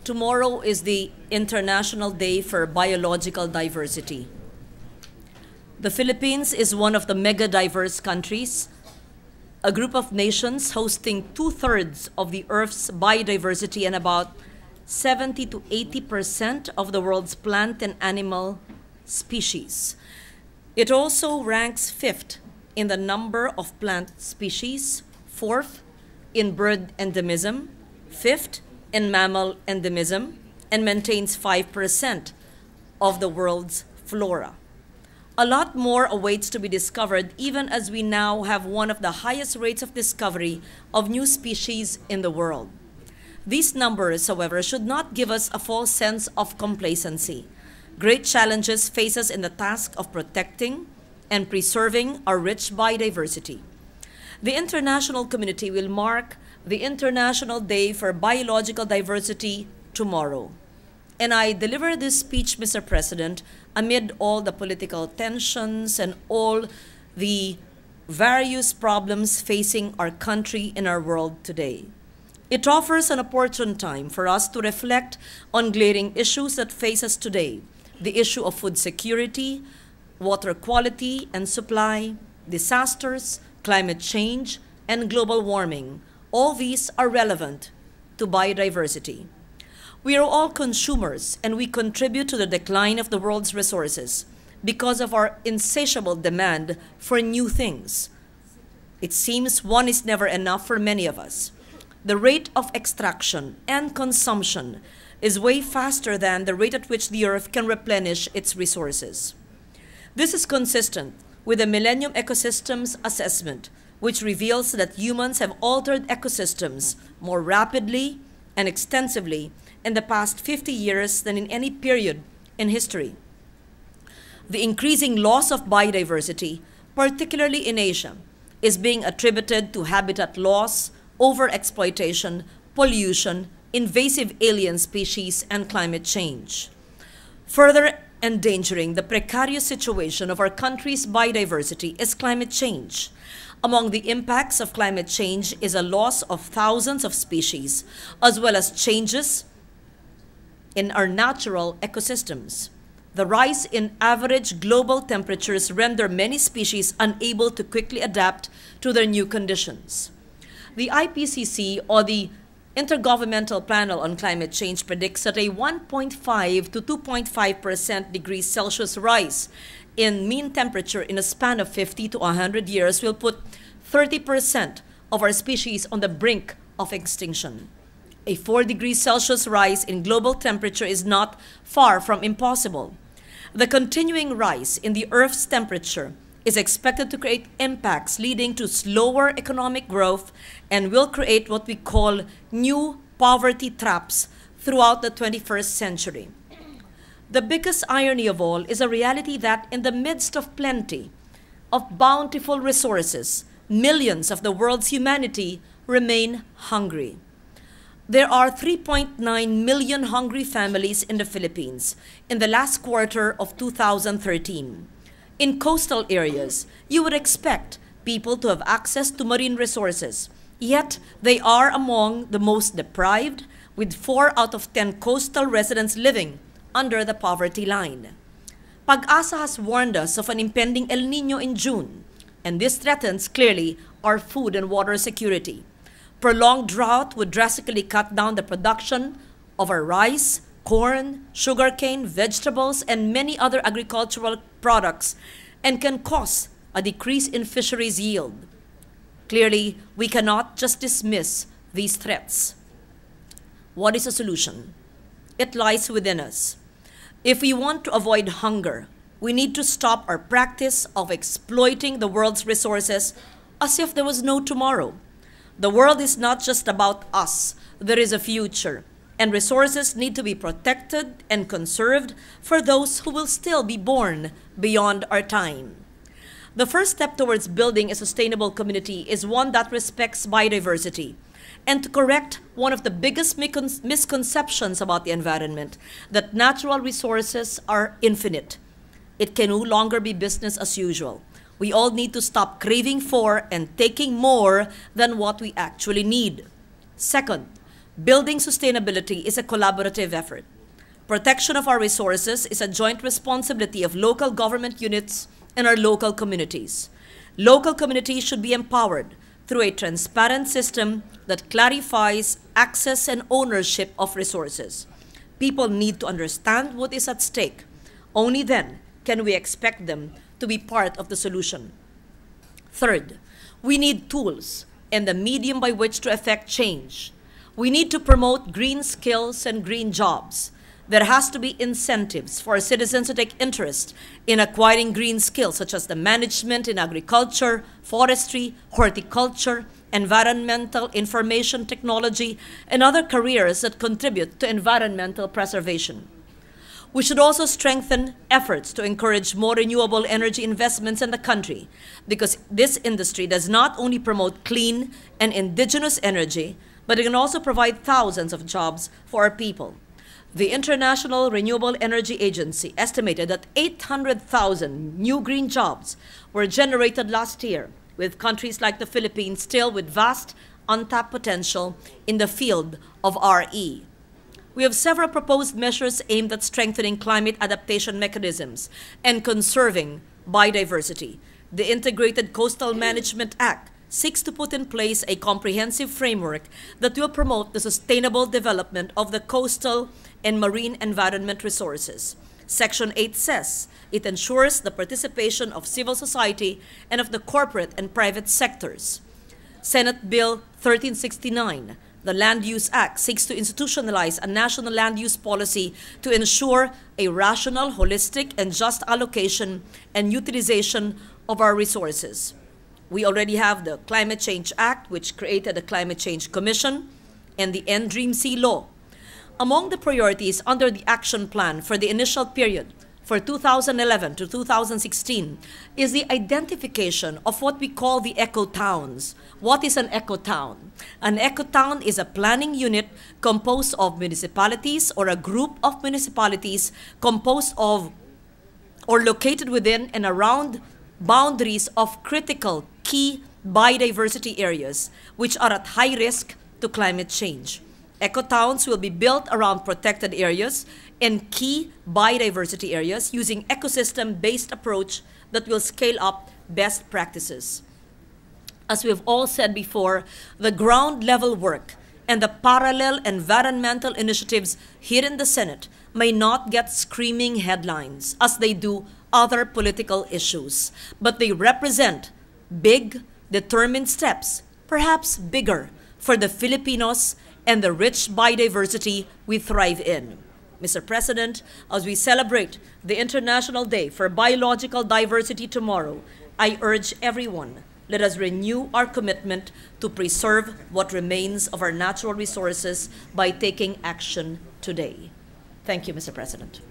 Tomorrow is the International Day for Biological Diversity. The Philippines is one of the mega-diverse countries, a group of nations hosting 2/3 of the Earth's biodiversity and about 70 to 80% of the world's plant and animal species. It also ranks 5th in the number of plant species, 4th in bird endemism, 5th in mammal endemism, and maintains 5% of the world's flora. A lot more awaits to be discovered, even as we now have one of the highest rates of discovery of new species in the world. These numbers, however, should not give us a false sense of complacency. Great challenges face us in the task of protecting and preserving our rich biodiversity. The international community will mark the International Day for Biological Diversity tomorrow. And I deliver this speech, Mr. President, amid all the political tensions and all the various problems facing our country and our world today. It offers an opportune time for us to reflect on glaring issues that face us today: the issue of food security, water quality and supply, disasters, climate change, and global warming. All these are relevant to biodiversity. We are all consumers, and we contribute to the decline of the world's resources because of our insatiable demand for new things. It seems one is never enough for many of us. The rate of extraction and consumption is way faster than the rate at which the Earth can replenish its resources. This is consistent with the Millennium Ecosystems Assessment, which reveals that humans have altered ecosystems more rapidly and extensively in the past 50 years than in any period in history. The increasing loss of biodiversity, particularly in Asia, is being attributed to habitat loss, overexploitation, pollution, invasive alien species, and climate change. Further endangering the precarious situation of our country's biodiversity is climate change. Among the impacts of climate change is a loss of thousands of species, as well as changes in our natural ecosystems. The rise in average global temperatures render many species unable to quickly adapt to their new conditions. The IPCC, or the Intergovernmental Panel on Climate Change, predicts that a 1.5 to 2.5% degrees Celsius rise in mean temperature in a span of 50 to 100 years will put 30% of our species on the brink of extinction. A 4 degrees Celsius rise in global temperature is not far from impossible. The continuing rise in the Earth's temperature is expected to create impacts leading to slower economic growth and will create what we call new poverty traps throughout the 21st century. The biggest irony of all is a reality that in the midst of plenty of bountiful resources, millions of the world's humanity remain hungry. There are 3.9 million hungry families in the Philippines in the last quarter of 2013. In coastal areas, you would expect people to have access to marine resources, yet they are among the most deprived, with 4 out of 10 coastal residents living under the poverty line. Pag-asa has warned us of an impending El Niño in June, and this threatens clearly our food and water security. Prolonged drought would drastically cut down the production of our rice, corn, sugarcane, vegetables, and many other agricultural products, and can cause a decrease in fisheries yield. Clearly, we cannot just dismiss these threats. What is the solution? It lies within us. If we want to avoid hunger, we need to stop our practice of exploiting the world's resources as if there was no tomorrow. The world is not just about us. There is a future, and resources need to be protected and conserved for those who will still be born beyond our time. The first step towards building a sustainable community is one that respects biodiversity, and to correct one of the biggest misconceptions about the environment, that natural resources are infinite. It can no longer be business as usual. We all need to stop craving for and taking more than what we actually need. Second, Building sustainability is a collaborative effort. Protection of our resources is a joint responsibility of local government units and our local communities. Local communities should be empowered through a transparent system that clarifies access and ownership of resources. People need to understand what is at stake. Only then can we expect them to be part of the solution. Third, we need tools and the medium by which to effect change. We need to promote green skills and green jobs. There has to be incentives for citizens to take interest in acquiring green skills, such as the management in agriculture, forestry, horticulture, environmental information technology, and other careers that contribute to environmental preservation. We should also strengthen efforts to encourage more renewable energy investments in the country, because this industry does not only promote clean and indigenous energy, but it can also provide thousands of jobs for our people. The International Renewable Energy Agency estimated that 800,000 new green jobs were generated last year, with countries like the Philippines still with vast untapped potential in the field of RE. We have several proposed measures aimed at strengthening climate adaptation mechanisms and conserving biodiversity. The Integrated Coastal Management Act seeks to put in place a comprehensive framework that will promote the sustainable development of the coastal and marine environment resources. Section 8 says it ensures the participation of civil society and of the corporate and private sectors. Senate Bill 1369, the Land Use Act, seeks to institutionalize a national land use policy to ensure a rational, holistic, and just allocation and utilization of our resources. We already have the Climate Change Act, which created the Climate Change Commission, and the End Dream Sea Law. Among the priorities under the action plan for the initial period for 2011 to 2016 is the identification of what we call the eco-towns. What is an eco-town? An eco-town is a planning unit composed of municipalities or a group of municipalities composed of or located within and around boundaries of critical key biodiversity areas which are at high risk to climate change. Ecotowns will be built around protected areas and key biodiversity areas using ecosystem-based approach that will scale up best practices. As we have all said before, the ground-level work and the parallel environmental initiatives here in the Senate may not get screaming headlines as they do other political issues, but they represent big, determined steps, perhaps bigger, for the Filipinos and the rich biodiversity we thrive in. Mr. President, as we celebrate the International Day for Biological Diversity tomorrow, I urge everyone, let us renew our commitment to preserve what remains of our natural resources by taking action today. Thank you, Mr. President.